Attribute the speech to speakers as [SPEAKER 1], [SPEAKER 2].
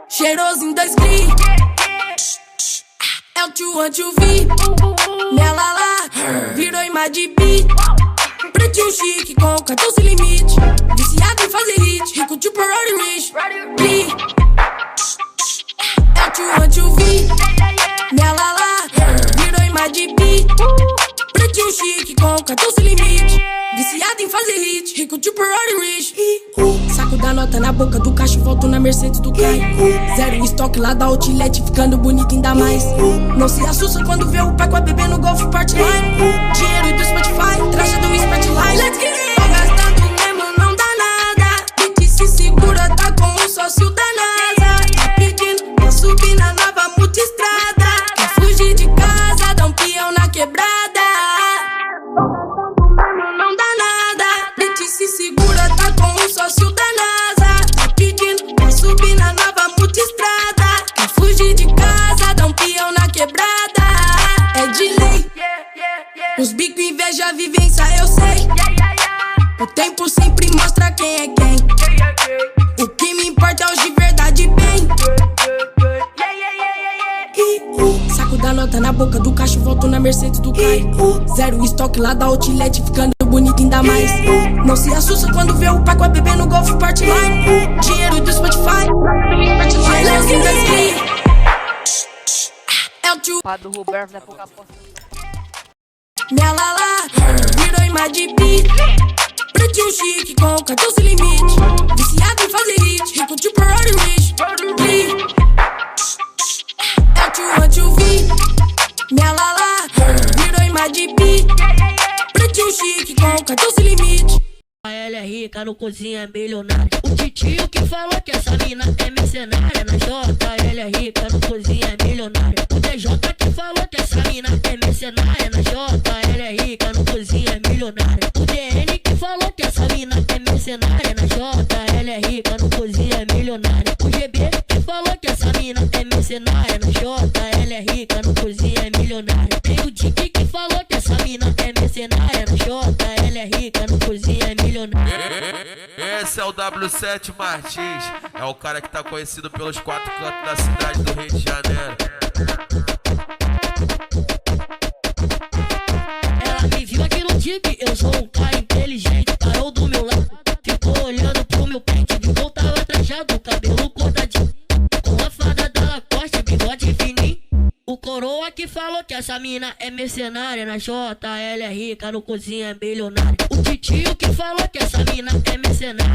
[SPEAKER 1] Cheiroso em 2 gri. É o tio anti-vi. Nela lá, virou imagem de beat. Pretinho chique com cartão sem limite. Viciado em fazer hit, rico tipo Roddy Rich. É o tio anti-vi. Nela lá, virou imagem de beat. Pretinho chique com cartão sem limite. Viciado em fazer hit, rico tipo Roddy Rich. Saco da nota na boca do caixa, volto na Mercedes do Caio. Zero estoque lá da Outlet, ficando bonito ainda mais. Não se assusta quando vê o pai com a bebê no Golf Partline. Dinheiro do Spotify, traje do Spotlight. Let's get it! Tô gastando mesmo, não dá nada. Bitch se segura, tá com um sócio da NASA. Tá pedindo pra subir na nova multistrada. Quer fugir de casa, dá um peão na quebrada. Não dá nada. Bitch se segura, tá com um sócio da NASA. Tá pedindo pra subir na nova multistrada. Quer fugir de casa, dá um peão na quebrada. É de lei. Os bico inveja, vivência, eu sei. O tempo sempre mostra quem é quem. O que me importa é os de verdade bem. Saco da nota na boca do caixa, volto na Mercedes do Caio. Zero estoque lá da Outlet, ficando bonito ainda mais. Não se assusta quando vê o pai com a bebê no Golf Partline. Dinheiro do Spotify. É o tio
[SPEAKER 2] do Roberto, né? Pouca aposta.
[SPEAKER 1] nela lá, virou imagem de beat. Pretinho chique com cartão sem limite. Viciado em fazer hit, rico tipo Roddy Rich. É o tio anti-vi. Nela lá, virou imagem de beat. Pretinho chique com cartão sem limite.
[SPEAKER 3] Ela é rica, no cozinha é milionária. O titio que falou que essa mina é mercenária. Na Jota, ela é rica, no cozinha é milionária. O DJ que falou que essa mina é mercenária. Na Jota, ela é rica, no cozinha é milionária. O DN que falou que essa mina é mercenária. Na Jota, ela é rica, no cozinha é milionária. O GB que falou que essa mina é mercenária. Na Jota, ela é rica, no cozinha é milionária. Tem o Dick que falou que essa mina é mercenária. Na Jota, ela é rica, no cozinha é milionária.
[SPEAKER 4] Esse é o W7 Martins, é o cara que tá conhecido pelos 4 cantos da cidade do Rio de Janeiro.
[SPEAKER 3] Ela me viu aqui no Jeep, eu sou um cara inteligente. Parou do meu lado, ficou olhando pro meu pente. Viu que eu tava trajado, cabelo cortadinho, com a fada da Lacoste, bigode fininho. O coroa que falou que essa mina é mercenária. Na Jota, ela é rica, no cozinha é milionária. O titio que falou que essa mina é mercenária.